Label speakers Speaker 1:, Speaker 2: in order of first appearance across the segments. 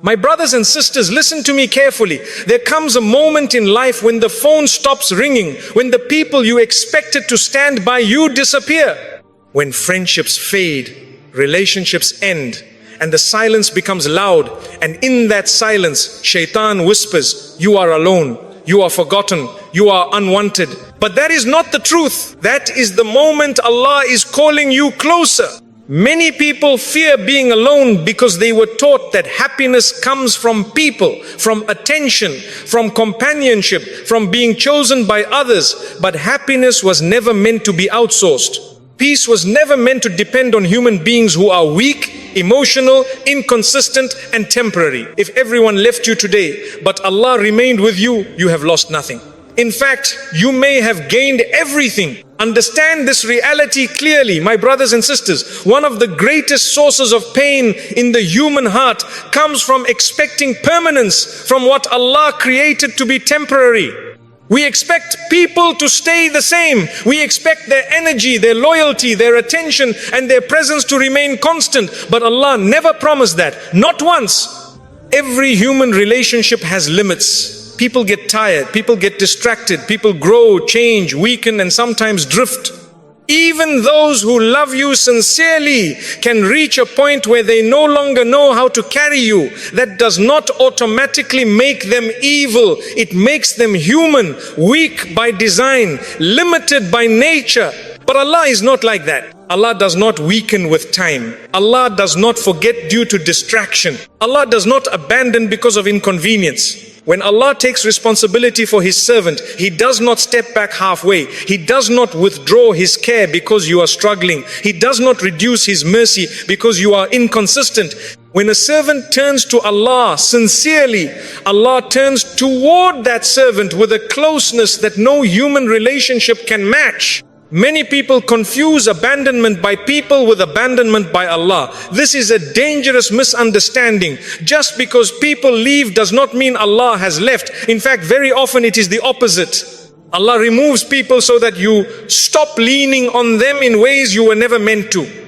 Speaker 1: My brothers and sisters, listen to me carefully. There comes a moment in life when the phone stops ringing, when the people you expected to stand by you disappear, when friendships fade, relationships end, and the silence becomes loud, and in that silence, shaitan whispers, you are alone, you are forgotten, you are unwanted. But that is not the truth. That is the moment Allah is calling you closer. Many people fear being alone because they were taught that happiness comes from people, from attention, from companionship, from being chosen by others. But happiness was never meant to be outsourced. Peace was never meant to depend on human beings who are weak, emotional, inconsistent, and temporary. If everyone left you today, but Allah remained with you, you have lost nothing. In fact, you may have gained everything. Understand this reality clearly, my brothers and sisters. One of the greatest sources of pain in the human heart comes from expecting permanence from what Allah created to be temporary. We expect people to stay the same. We expect their energy, their loyalty, their attention, and their presence to remain constant. But Allah never promised that, not once. Every human relationship has limits. People get tired, people get distracted, people grow, change, weaken, and sometimes drift. Even those who love you sincerely can reach a point where they no longer know how to carry you. That does not automatically make them evil. It makes them human, weak by design, limited by nature. But Allah is not like that. Allah does not weaken with time. Allah does not forget due to distraction. Allah does not abandon because of inconvenience. When Allah takes responsibility for His servant, He does not step back halfway. He does not withdraw His care because you are struggling. He does not reduce His mercy because you are inconsistent. When a servant turns to Allah sincerely, Allah turns toward that servant with a closeness that no human relationship can match. Many people confuse abandonment by people with abandonment by Allah. This is a dangerous misunderstanding. Just because people leave does not mean Allah has left. In fact, very often it is the opposite. Allah removes people so that you stop leaning on them in ways you were never meant to.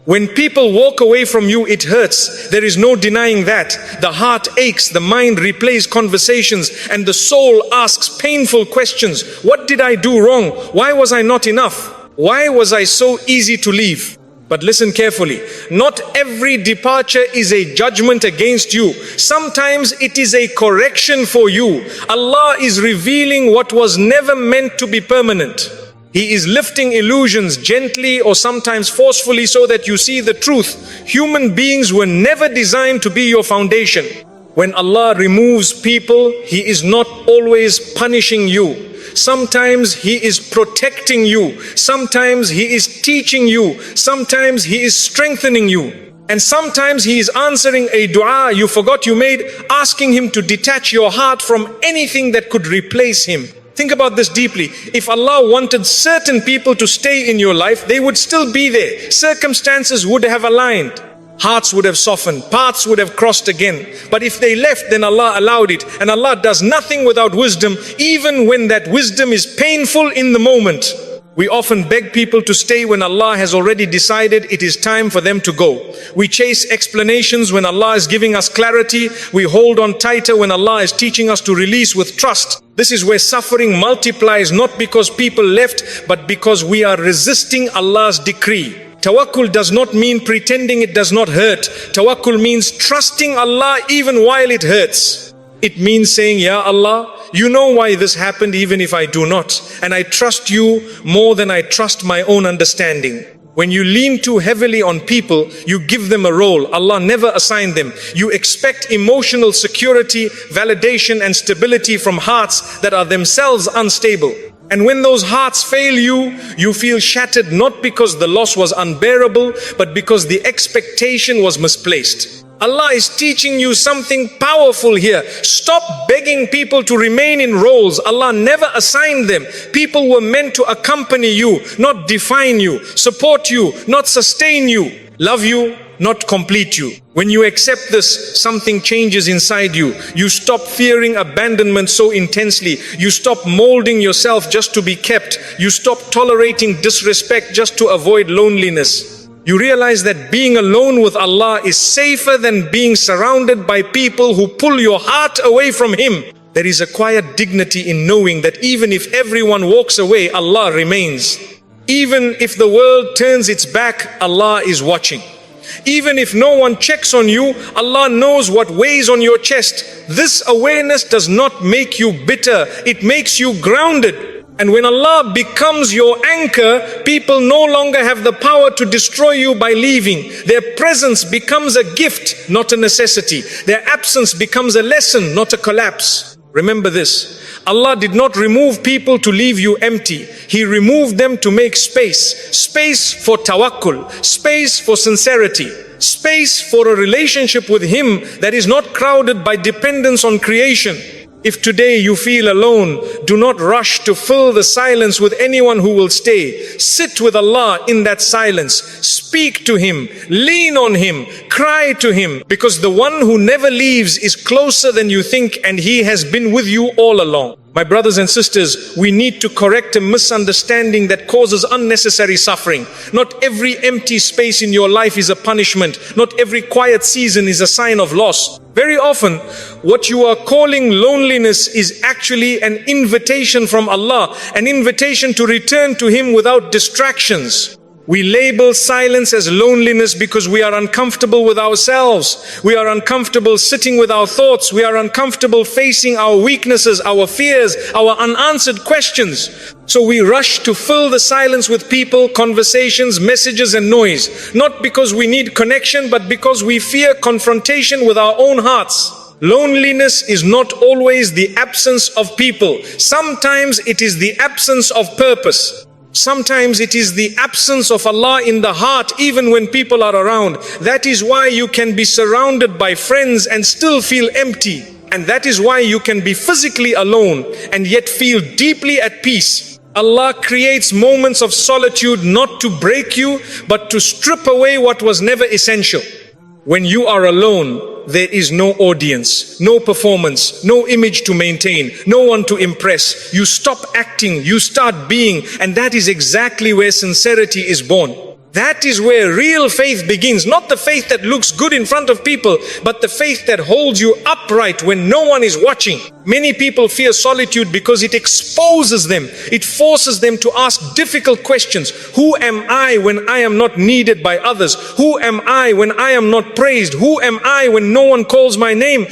Speaker 1: When people walk away from you, it hurts. There is no denying that. The heart aches, the mind replays conversations, and the soul asks painful questions. What did I do wrong? Why was I not enough? Why was I so easy to leave? But listen carefully. Not every departure is a judgment against you. Sometimes it is a correction for you. Allah is revealing what was never meant to be permanent. He is lifting illusions gently or sometimes forcefully so that you see the truth. Human beings were never designed to be your foundation. When Allah removes people, He is not always punishing you. Sometimes He is protecting you. Sometimes He is teaching you. Sometimes He is strengthening you. And sometimes He is answering a dua you forgot you made, asking Him to detach your heart from anything that could replace Him. Think about this deeply. If Allah wanted certain people to stay in your life, they would still be there. Circumstances would have aligned. Hearts would have softened. Paths would have crossed again. But if they left, then Allah allowed it. And Allah does nothing without wisdom, even when that wisdom is painful in the moment. We often beg people to stay when Allah has already decided it is time for them to go. We chase explanations when Allah is giving us clarity. We hold on tighter when Allah is teaching us to release with trust. This is where suffering multiplies, not because people left, but because we are resisting Allah's decree. Tawakkul does not mean pretending it does not hurt. Tawakkul means trusting Allah even while it hurts. It means saying, Ya Allah, you know why this happened even if I do not. And I trust you more than I trust my own understanding. When you lean too heavily on people, you give them a role Allah never assigned them. You expect emotional security, validation and stability from hearts that are themselves unstable. And when those hearts fail you, you feel shattered not because the loss was unbearable, but because the expectation was misplaced. Allah is teaching you something powerful here. Stop begging people to remain in roles Allah never assigned them. People were meant to accompany you, not define you, support you, not sustain you, love you, not complete you. When you accept this, something changes inside you. You stop fearing abandonment so intensely. You stop molding yourself just to be kept. You stop tolerating disrespect just to avoid loneliness. You realize that being alone with Allah is safer than being surrounded by people who pull your heart away from Him. There is a quiet dignity in knowing that even if everyone walks away, Allah remains. Even if the world turns its back, Allah is watching. Even if no one checks on you, Allah knows what weighs on your chest. This awareness does not make you bitter, it makes you grounded. And when Allah becomes your anchor, people no longer have the power to destroy you by leaving. Their presence becomes a gift, not a necessity. Their absence becomes a lesson, not a collapse. Remember this, Allah did not remove people to leave you empty. He removed them to make space. Space for tawakkul, space for sincerity, space for a relationship with Him that is not crowded by dependence on creation. If today you feel alone, do not rush to fill the silence with anyone who will stay. Sit with Allah in that silence. Speak to Him, lean on Him, cry to Him, because the one who never leaves is closer than you think, and He has been with you all along. My brothers and sisters, we need to correct a misunderstanding that causes unnecessary suffering. Not every empty space in your life is a punishment. Not every quiet season is a sign of loss. Very often, what you are calling loneliness is actually an invitation from Allah, an invitation to return to Him without distractions. We label silence as loneliness because we are uncomfortable with ourselves. We are uncomfortable sitting with our thoughts. We are uncomfortable facing our weaknesses, our fears, our unanswered questions. So we rush to fill the silence with people, conversations, messages and noise. Not because we need connection, but because we fear confrontation with our own hearts. Loneliness is not always the absence of people. Sometimes it is the absence of purpose. Sometimes it is the absence of Allah in the heart even when people are around. That is why you can be surrounded by friends and still feel empty. And that is why you can be physically alone and yet feel deeply at peace. Allah creates moments of solitude not to break you, but to strip away what was never essential. When you are alone, there is no audience, no performance, no image to maintain, no one to impress. You stop acting, you start being, and that is exactly where sincerity is born. That is where real faith begins. Not the faith that looks good in front of people, but the faith that holds you upright when no one is watching. Many people fear solitude because it exposes them. It forces them to ask difficult questions. Who am I when I am not needed by others? Who am I when I am not praised? Who am I when no one calls my name?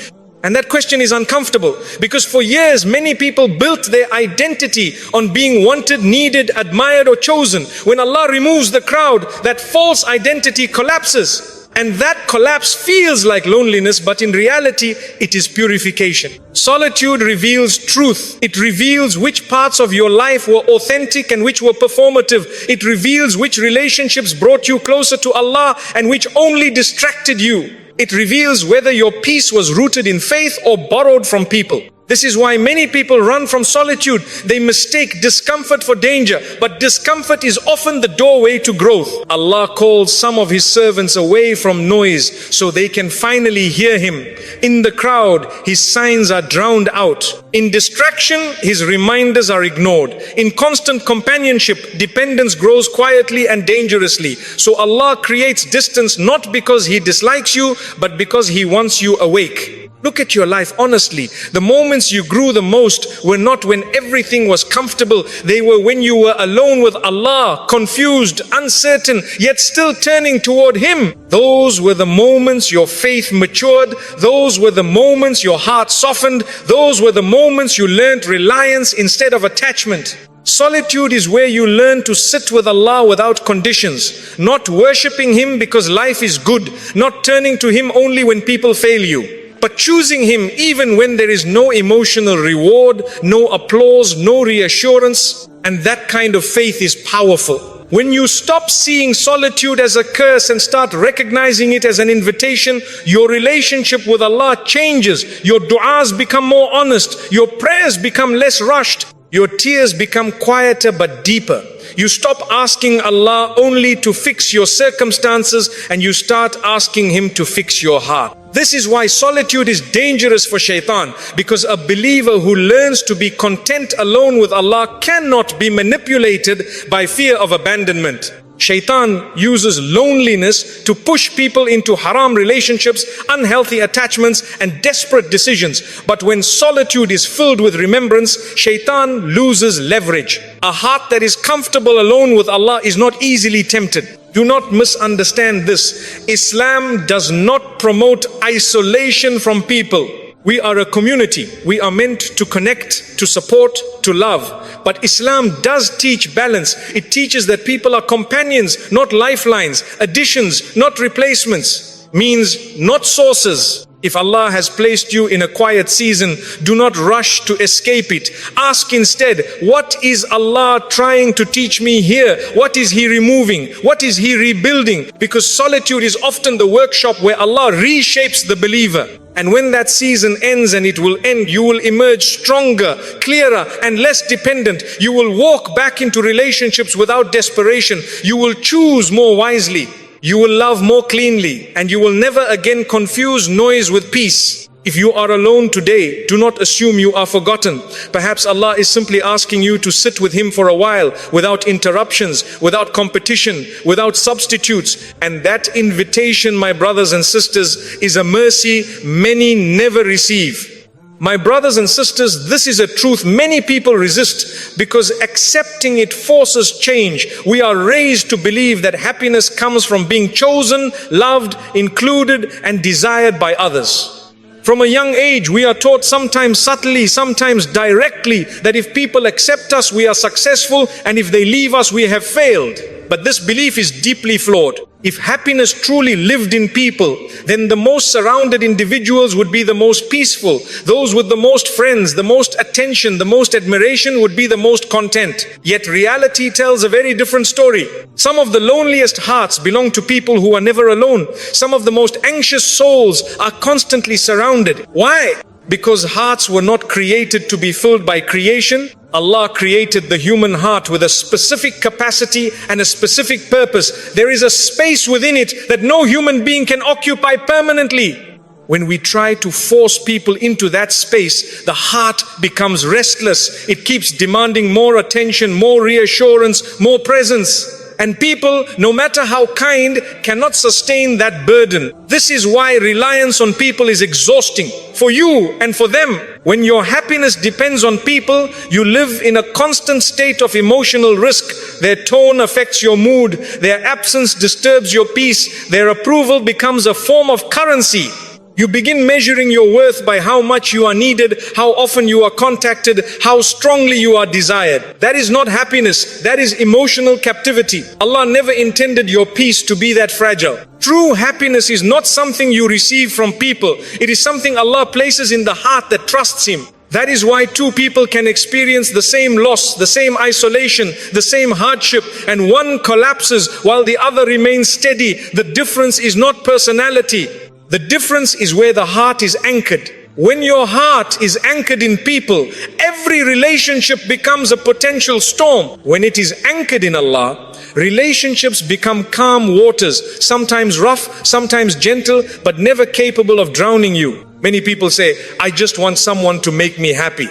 Speaker 1: And that question is uncomfortable because for years many people built their identity on being wanted, needed, admired or chosen. When Allah removes the crowd, that false identity collapses. And that collapse feels like loneliness, but in reality it is purification. Solitude reveals truth. It reveals which parts of your life were authentic and which were performative. It reveals which relationships brought you closer to Allah and which only distracted you. It reveals whether your peace was rooted in faith or borrowed from people. This is why many people run from solitude. They mistake discomfort for danger, but discomfort is often the doorway to growth. Allah calls some of His servants away from noise so they can finally hear Him. In the crowd, His signs are drowned out. In distraction, His reminders are ignored. In constant companionship, dependence grows quietly and dangerously. So Allah creates distance not because He dislikes you, but because He wants you awake. Look at your life honestly. The moments you grew the most were not when everything was comfortable. They were when you were alone with Allah, confused, uncertain, yet still turning toward Him. Those were the moments your faith matured. Those were the moments your heart softened. Those were the moments you learned reliance instead of attachment. Solitude is where you learn to sit with Allah without conditions, not worshipping Him because life is good, not turning to Him only when people fail you, but choosing Him even when there is no emotional reward, no applause, no reassurance. And that kind of faith is powerful. When you stop seeing solitude as a curse and start recognizing it as an invitation, your relationship with Allah changes. Your du'as become more honest. Your prayers become less rushed. Your tears become quieter but deeper. You stop asking Allah only to fix your circumstances and you start asking Him to fix your heart. This is why solitude is dangerous for shaitan, because a believer who learns to be content alone with Allah cannot be manipulated by fear of abandonment. Shaitan uses loneliness to push people into haram relationships, unhealthy attachments, and desperate decisions. But when solitude is filled with remembrance, Shaitan loses leverage. A heart that is comfortable alone with Allah is not easily tempted. Do not misunderstand this. Islam does not promote isolation from people. We are a community. We are meant to connect, to support, to love. But Islam does teach balance. It teaches that people are companions, not lifelines, additions, not replacements, means not sources. If Allah has placed you in a quiet season, do not rush to escape it. Ask instead, what is Allah trying to teach me here? What is He removing? What is He rebuilding? Because solitude is often the workshop where Allah reshapes the believer. And when that season ends, and it will end, you will emerge stronger, clearer, and less dependent. You will walk back into relationships without desperation. You will choose more wisely. You will love more cleanly, and you will never again confuse noise with peace. If you are alone today, do not assume you are forgotten. Perhaps Allah is simply asking you to sit with Him for a while, without interruptions, without competition, without substitutes. And that invitation, my brothers and sisters, is a mercy many never receive. My brothers and sisters, this is a truth many people resist, because accepting it forces change. We are raised to believe that happiness comes from being chosen, loved, included, and desired by others. From a young age, we are taught, sometimes subtly, sometimes directly, that if people accept us, we are successful, and if they leave us, we have failed. But this belief is deeply flawed. If happiness truly lived in people, then the most surrounded individuals would be the most peaceful. Those with the most friends, the most attention, the most admiration would be the most content. Yet reality tells a very different story. Some of the loneliest hearts belong to people who are never alone. Some of the most anxious souls are constantly surrounded. Why? Because hearts were not created to be filled by creation. Allah created the human heart with a specific capacity and a specific purpose. There is a space within it that no human being can occupy permanently. When we try to force people into that space, the heart becomes restless. It keeps demanding more attention, more reassurance, more presence. And people, no matter how kind, cannot sustain that burden. This is why reliance on people is exhausting, for you and for them. When your happiness depends on people, you live in a constant state of emotional risk. Their tone affects your mood. Their absence disturbs your peace. Their approval becomes a form of currency. You begin measuring your worth by how much you are needed, how often you are contacted, how strongly you are desired. That is not happiness. That is emotional captivity. Allah never intended your peace to be that fragile. True happiness is not something you receive from people. It is something Allah places in the heart that trusts Him. That is why two people can experience the same loss, the same isolation, the same hardship, and one collapses while the other remains steady. The difference is not personality. The difference is where the heart is anchored. When your heart is anchored in people, every relationship becomes a potential storm. When it is anchored in Allah, relationships become calm waters, sometimes rough, sometimes gentle, but never capable of drowning you. Many people say, I just want someone to make me happy.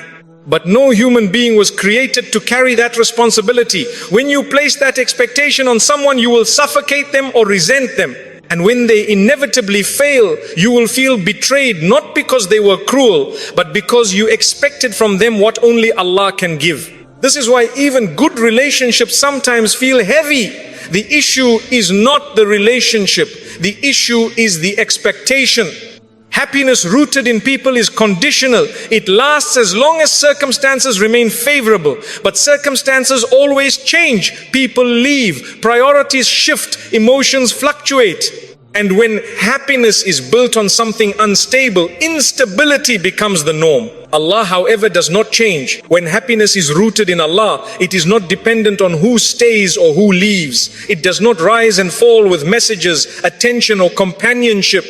Speaker 1: But no human being was created to carry that responsibility. When you place that expectation on someone, you will suffocate them or resent them. And when they inevitably fail, you will feel betrayed, not because they were cruel, but because you expected from them what only Allah can give. This is why even good relationships sometimes feel heavy. The issue is not the relationship. The issue is the expectation. Happiness rooted in people is conditional. It lasts as long as circumstances remain favorable. But circumstances always change. People leave. Priorities shift. Emotions fluctuate. And when happiness is built on something unstable, instability becomes the norm. Allah, however, does not change. When happiness is rooted in Allah, it is not dependent on who stays or who leaves. It does not rise and fall with messages, attention, or companionship.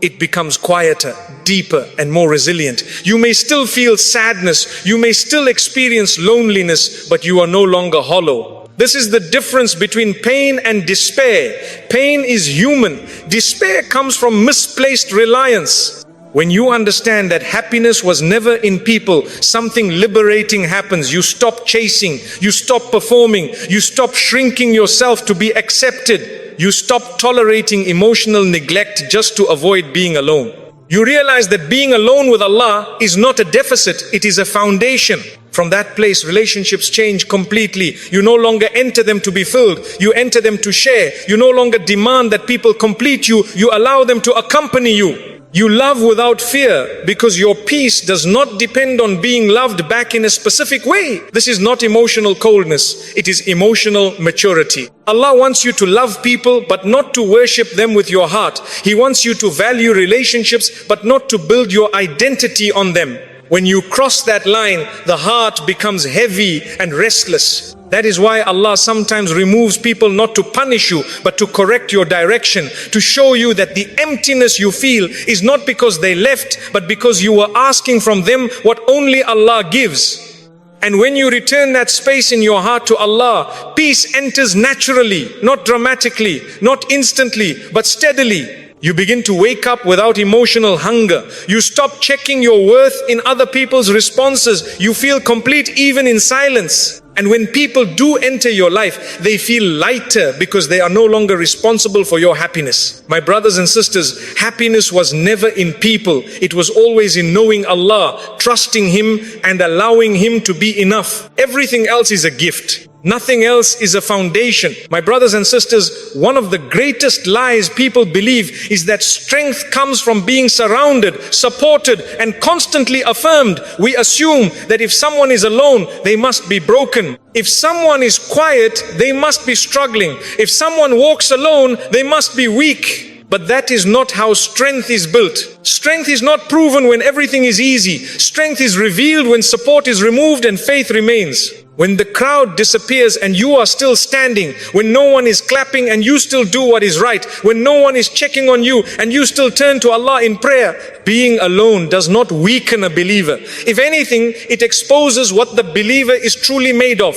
Speaker 1: It becomes quieter, deeper, and more resilient. You may still feel sadness, you may still experience loneliness, but you are no longer hollow. This is the difference between pain and despair. Pain is human. Despair comes from misplaced reliance. When you understand that happiness was never in people, something liberating happens. You stop chasing, you stop performing, you stop shrinking yourself to be accepted. You stop tolerating emotional neglect just to avoid being alone. You realize that being alone with Allah is not a deficit, it is a foundation. From that place, relationships change completely. You no longer enter them to be filled, you enter them to share. You no longer demand that people complete you, you allow them to accompany you. You love without fear because your peace does not depend on being loved back in a specific way. This is not emotional coldness, it is emotional maturity. Allah wants you to love people but not to worship them with your heart. He wants you to value relationships but not to build your identity on them. When you cross that line, the heart becomes heavy and restless. That is why Allah sometimes removes people not to punish you, but to correct your direction, to show you that the emptiness you feel is not because they left, but because you were asking from them what only Allah gives. And when you return that space in your heart to Allah, peace enters naturally, not dramatically, not instantly, but steadily. You begin to wake up without emotional hunger. You stop checking your worth in other people's responses. You feel complete even in silence. And when people do enter your life, they feel lighter because they are no longer responsible for your happiness. My brothers and sisters, happiness was never in people. It was always in knowing Allah, trusting Him and allowing Him to be enough. Everything else is a gift. Nothing else is a foundation. My brothers and sisters, one of the greatest lies people believe is that strength comes from being surrounded, supported, and constantly affirmed. We assume that if someone is alone, they must be broken. If someone is quiet, they must be struggling. If someone walks alone, they must be weak. But that is not how strength is built. Strength is not proven when everything is easy. Strength is revealed when support is removed and faith remains. When the crowd disappears and you are still standing, when no one is clapping and you still do what is right, when no one is checking on you and you still turn to Allah in prayer, being alone does not weaken a believer. If anything, it exposes what the believer is truly made of.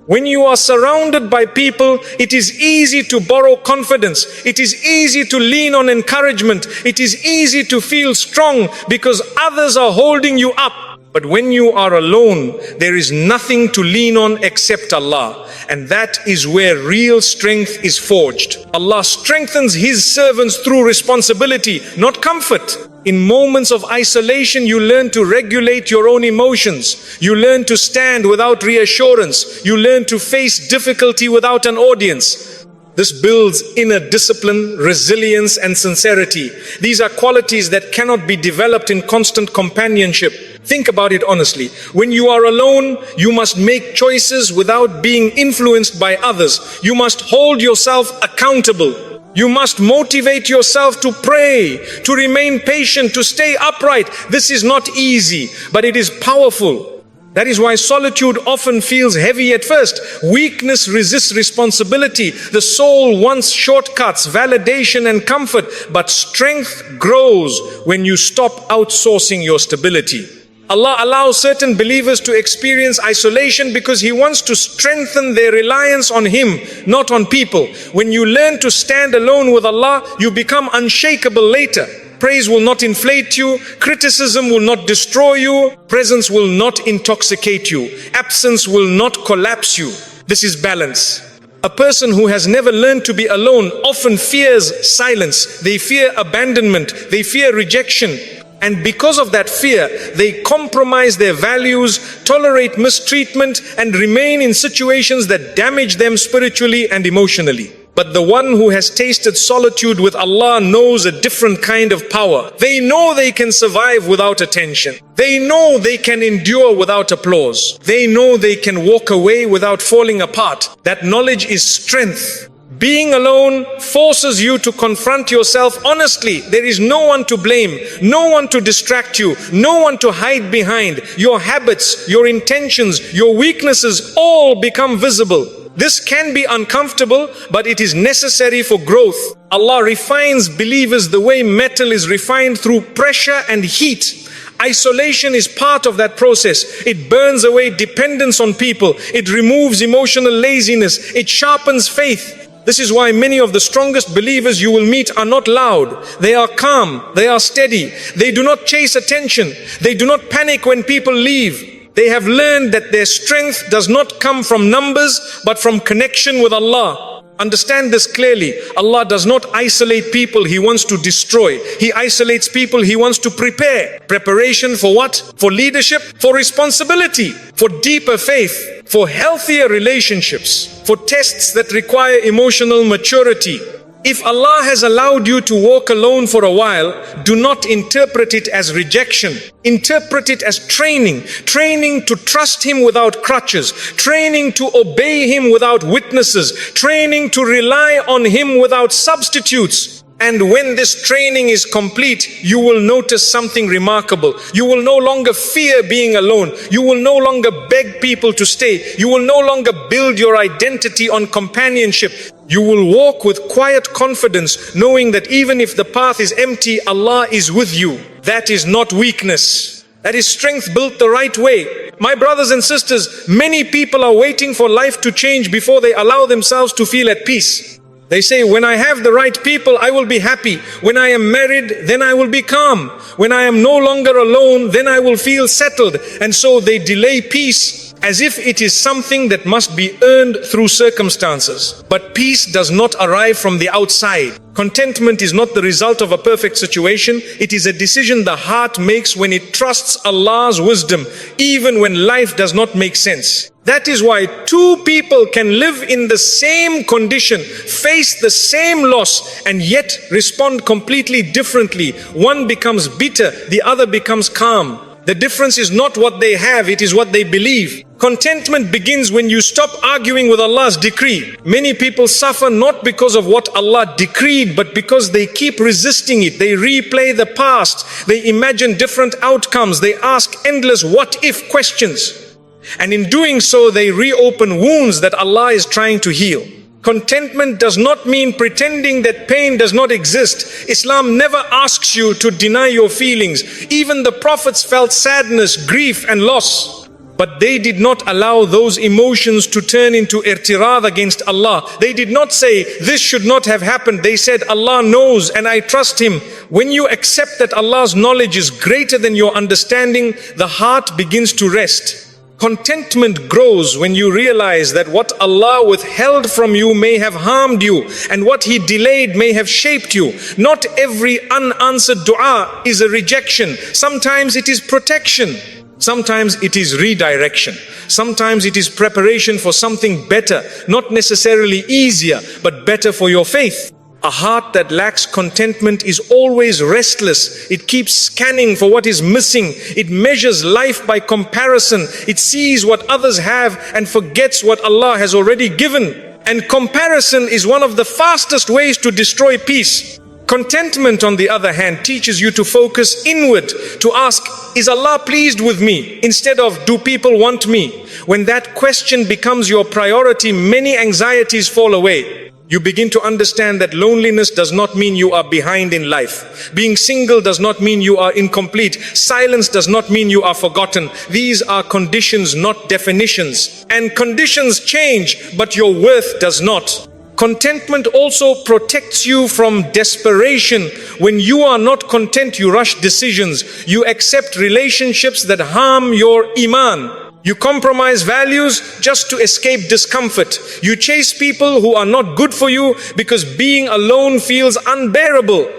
Speaker 1: When you are surrounded by people, it is easy to borrow confidence. It is easy to lean on encouragement. It is easy to feel strong because others are holding you up. But when you are alone, there is nothing to lean on except Allah. And that is where real strength is forged. Allah strengthens His servants through responsibility, not comfort. In moments of isolation, you learn to regulate your own emotions. You learn to stand without reassurance. You learn to face difficulty without an audience. This builds inner discipline, resilience, and sincerity. These are qualities that cannot be developed in constant companionship. Think about it honestly. When you are alone, you must make choices without being influenced by others. You must hold yourself accountable. You must motivate yourself to pray, to remain patient, to stay upright. This is not easy, but it is powerful. That is why solitude often feels heavy at first. Weakness resists responsibility. The soul wants shortcuts, validation, and comfort. But strength grows when you stop outsourcing your stability. Allah allows certain believers to experience isolation because He wants to strengthen their reliance on Him, not on people. When you learn to stand alone with Allah, you become unshakable later. Praise will not inflate you, criticism will not destroy you, presence will not intoxicate you, absence will not collapse you. This is balance. A person who has never learned to be alone often fears silence. They fear abandonment, they fear rejection. And because of that fear, they compromise their values, tolerate mistreatment, and remain in situations that damage them spiritually and emotionally. But the one who has tasted solitude with Allah knows a different kind of power. They know they can survive without attention. They know they can endure without applause. They know they can walk away without falling apart. That knowledge is strength. Being alone forces you to confront yourself honestly. There is no one to blame, no one to distract you, no one to hide behind. Your habits, your intentions, your weaknesses all become visible. This can be uncomfortable, but it is necessary for growth. Allah refines believers the way metal is refined through pressure and heat. Isolation is part of that process. It burns away dependence on people. It removes emotional laziness. It sharpens faith. This is why many of the strongest believers you will meet are not loud. They are calm. They are steady. They do not chase attention. They do not panic when people leave. They have learned that their strength does not come from numbers, but from connection with Allah. Understand this clearly. Allah does not isolate people He wants to destroy. He isolates people He wants to prepare. Preparation for what? For leadership, for responsibility, for deeper faith, for healthier relationships, for tests that require emotional maturity. If Allah has allowed you to walk alone for a while, do not interpret it as rejection. Interpret it as training. Training to trust Him without crutches. Training to obey Him without witnesses. Training to rely on Him without substitutes. And when this training is complete, you will notice something remarkable. You will no longer fear being alone. You will no longer beg people to stay. You will no longer build your identity on companionship. You will walk with quiet confidence, knowing that even if the path is empty, Allah is with you. That is not weakness. That is strength built the right way. My brothers and sisters, many people are waiting for life to change before they allow themselves to feel at peace. They say, when I have the right people, I will be happy. When I am married, then I will be calm. When I am no longer alone, then I will feel settled. And so they delay peace as if it is something that must be earned through circumstances. But peace does not arrive from the outside. Contentment is not the result of a perfect situation. It is a decision the heart makes when it trusts Allah's wisdom, even when life does not make sense. That is why two people can live in the same condition, face the same loss, and yet respond completely differently. One becomes bitter, the other becomes calm. The difference is not what they have, it is what they believe. Contentment begins when you stop arguing with Allah's decree. Many people suffer not because of what Allah decreed, but because they keep resisting it. They replay the past. They imagine different outcomes. They ask endless what-if questions. And in doing so, they reopen wounds that Allah is trying to heal. Contentment does not mean pretending that pain does not exist. Islam never asks you to deny your feelings. Even the prophets felt sadness, grief and loss. But they did not allow those emotions to turn into irtirad against Allah. They did not say, this should not have happened. They said, Allah knows and I trust Him. When you accept that Allah's knowledge is greater than your understanding, the heart begins to rest. Contentment grows when you realize that what Allah withheld from you may have harmed you, and what He delayed may have shaped you. Not every unanswered dua is a rejection. Sometimes it is protection. Sometimes it is redirection. Sometimes it is preparation for something better, not necessarily easier, but better for your faith. A heart that lacks contentment is always restless. It keeps scanning for what is missing. It measures life by comparison. It sees what others have and forgets what Allah has already given. And comparison is one of the fastest ways to destroy peace. Contentment, on the other hand, teaches you to focus inward, to ask, is Allah pleased with me? Instead of, do people want me? When that question becomes your priority, many anxieties fall away. You begin to understand that loneliness does not mean you are behind in life. Being single does not mean you are incomplete. Silence does not mean you are forgotten. These are conditions, not definitions. And conditions change, but your worth does not. Contentment also protects you from desperation. When you are not content, you rush decisions. You accept relationships that harm your iman. You compromise values just to escape discomfort. You chase people who are not good for you because being alone feels unbearable.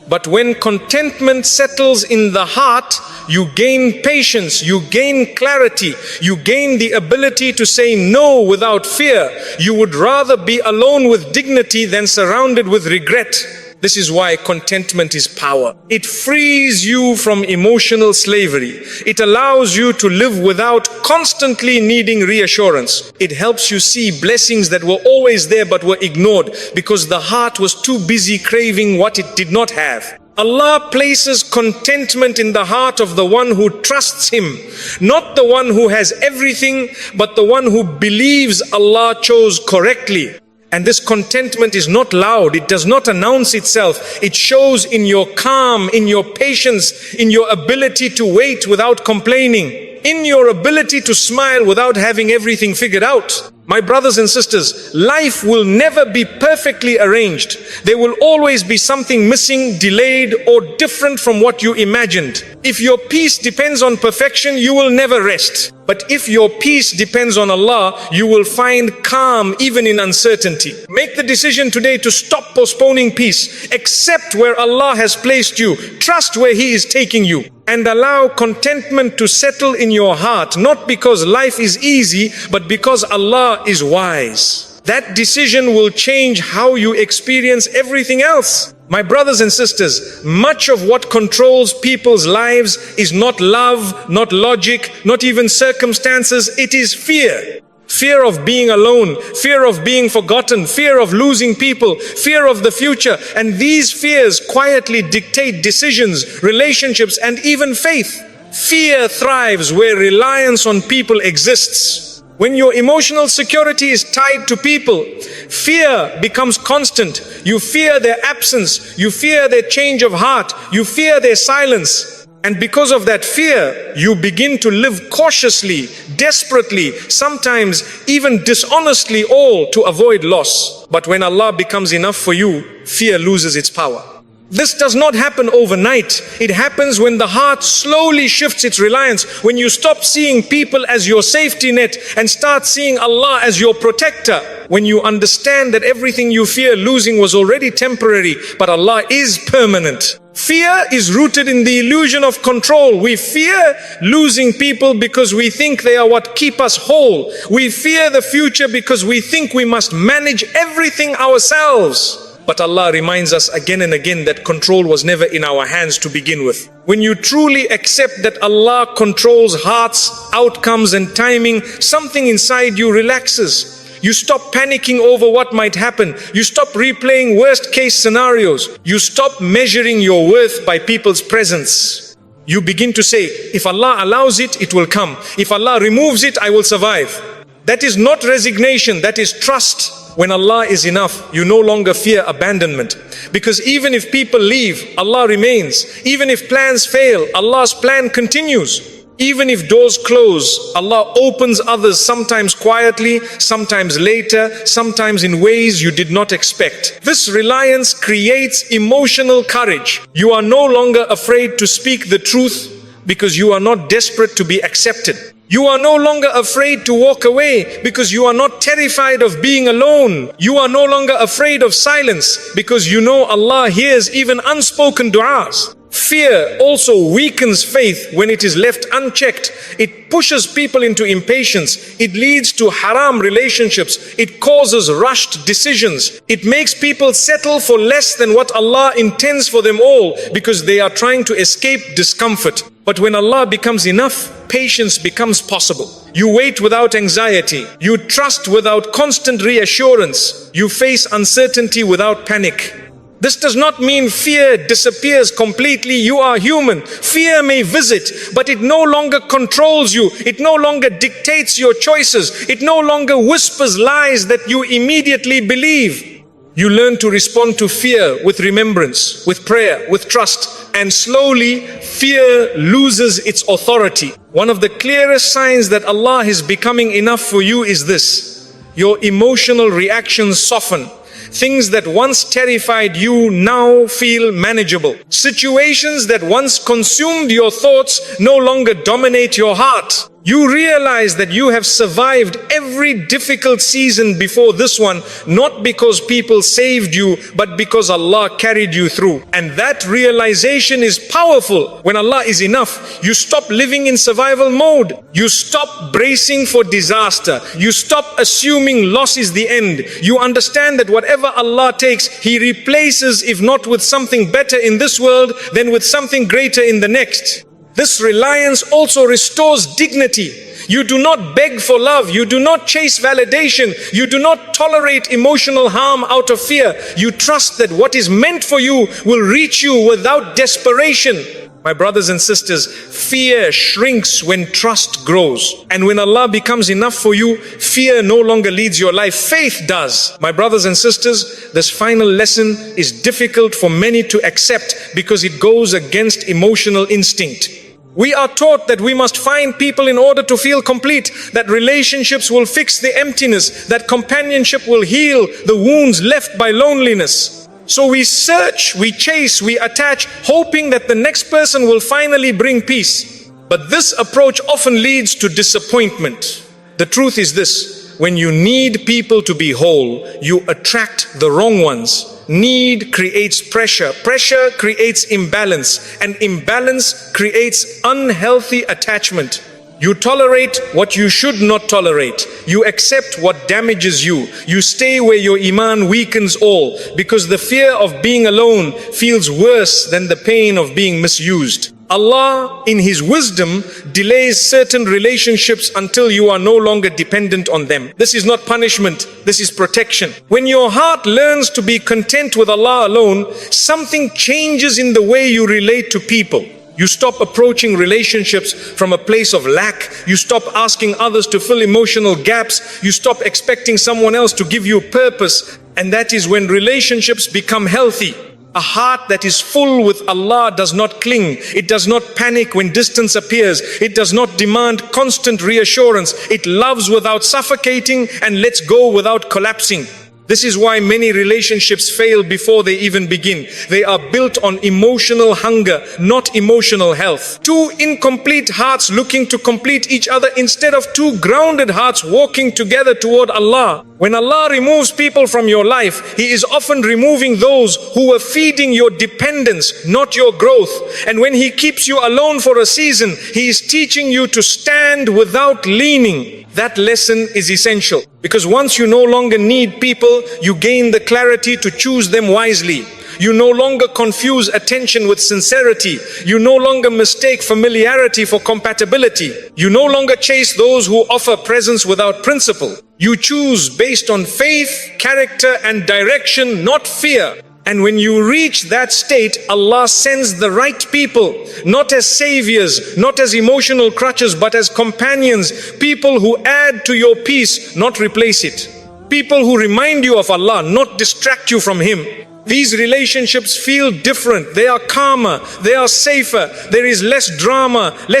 Speaker 1: But when contentment settles in the heart, you gain patience, you gain clarity, you gain the ability to say no without fear. You would rather be alone with dignity than surrounded with regret. This is why contentment is power. It frees you from emotional slavery. It allows you to live without constantly needing reassurance. It helps you see blessings that were always there but were ignored because the heart was too busy craving what it did not have. Allah places contentment in the heart of the one who trusts Him, not the one who has everything, but the one who believes Allah chose correctly. And this contentment is not loud. It does not announce itself. It shows in your calm, in your patience, in your ability to wait without complaining, in your ability to smile without having everything figured out. My brothers and sisters, life will never be perfectly arranged. There will always be something missing, delayed, or different from what you imagined. If your peace depends on perfection, you will never rest. But if your peace depends on Allah, you will find calm even in uncertainty. Make the decision today to stop postponing peace. Accept where Allah has placed you. Trust where He is taking you. And allow contentment to settle in your heart, not because life is easy, but because Allah is wise. That decision will change how you experience everything else. My brothers and sisters, much of what controls people's lives is not love, not logic, not even circumstances. It is fear. Fear of being alone, fear of being forgotten, fear of losing people, fear of the future. And these fears quietly dictate decisions, relationships, and even faith. Fear thrives where reliance on people exists. When your emotional security is tied to people, fear becomes constant. You fear their absence, you fear their change of heart, you fear their silence. And because of that fear, you begin to live cautiously, desperately, sometimes even dishonestly, all to avoid loss. But when Allah becomes enough for you, fear loses its power. This does not happen overnight. It happens when the heart slowly shifts its reliance, when you stop seeing people as your safety net and start seeing Allah as your protector. When you understand that everything you fear losing was already temporary, but Allah is permanent. Fear is rooted in the illusion of control. We fear losing people because we think they are what keep us whole. We fear the future because we think we must manage everything ourselves. But Allah reminds us again and again that control was never in our hands to begin with. When you truly accept that Allah controls hearts, outcomes, and timing, something inside you relaxes. You stop panicking over what might happen. You stop replaying worst case scenarios. You stop measuring your worth by people's presence. You begin to say, if Allah allows it, it will come. If Allah removes it, I will survive. That is not resignation, that is trust. When Allah is enough, you no longer fear abandonment. Because even if people leave, Allah remains. Even if plans fail, Allah's plan continues. Even if doors close, Allah opens others, sometimes quietly, sometimes later, sometimes in ways you did not expect. This reliance creates emotional courage. You are no longer afraid to speak the truth because you are not desperate to be accepted. You are no longer afraid to walk away because you are not terrified of being alone. You are no longer afraid of silence because you know Allah hears even unspoken du'as. Fear also weakens faith when it is left unchecked. It pushes people into impatience. It leads to haram relationships. It causes rushed decisions. It makes people settle for less than what Allah intends for them all because they are trying to escape discomfort. But when Allah becomes enough, patience becomes possible. You wait without anxiety. You trust without constant reassurance. You face uncertainty without panic. This does not mean fear disappears completely. You are human. Fear may visit, but it no longer controls you. It no longer dictates your choices. It no longer whispers lies that you immediately believe. You learn to respond to fear with remembrance, with prayer, with trust, and slowly fear loses its authority. One of the clearest signs that Allah is becoming enough for you is this: your emotional reactions soften. Things that once terrified you now feel manageable. Situations that once consumed your thoughts no longer dominate your heart. You realize that you have survived every difficult season before this one, not because people saved you, but because Allah carried you through. And that realization is powerful. When Allah is enough, you stop living in survival mode. You stop bracing for disaster. You stop assuming loss is the end. You understand that whatever Allah takes, He replaces, if not with something better in this world, then with something greater in the next. This reliance also restores dignity. You do not beg for love. You do not chase validation. You do not tolerate emotional harm out of fear. You trust that what is meant for you will reach you without desperation. My brothers and sisters, fear shrinks when trust grows. And when Allah becomes enough for you, fear no longer leads your life. Faith does. My brothers and sisters, this final lesson is difficult for many to accept because it goes against emotional instinct. We are taught that we must find people in order to feel complete, that relationships will fix the emptiness, that companionship will heal the wounds left by loneliness. So we search, we chase, we attach, hoping that the next person will finally bring peace. But this approach often leads to disappointment. The truth is this: when you need people to be whole, you attract the wrong ones. Need creates pressure. Pressure creates imbalance. And imbalance creates unhealthy attachment. You tolerate what you should not tolerate. You accept what damages you. You stay where your iman weakens all, because the fear of being alone feels worse than the pain of being misused. Allah, in His wisdom, delays certain relationships until you are no longer dependent on them. This is not punishment, this is protection. When your heart learns to be content with Allah alone, something changes in the way you relate to people. You stop approaching relationships from a place of lack. You stop asking others to fill emotional gaps. You stop expecting someone else to give you purpose. And that is when relationships become healthy. A heart that is full with Allah does not cling. It does not panic when distance appears. It does not demand constant reassurance. It loves without suffocating and lets go without collapsing. This is why many relationships fail before they even begin. They are built on emotional hunger, not emotional health. Two incomplete hearts looking to complete each other instead of two grounded hearts walking together toward Allah. When Allah removes people from your life, He is often removing those who were feeding your dependence, not your growth. And when He keeps you alone for a season, He is teaching you to stand without leaning. That lesson is essential, because once you no longer need people, you gain the clarity to choose them wisely. You no longer confuse attention with sincerity. You no longer mistake familiarity for compatibility. You no longer chase those who offer presence without principle. You choose based on faith, character, and direction, not fear. And when you reach that state, Allah sends the right people, not as saviors, not as emotional crutches, but as companions, people who add to your peace, not replace it. People who remind you of Allah, not distract you from Him. These relationships feel different. They are calmer, they are safer, there is less drama, less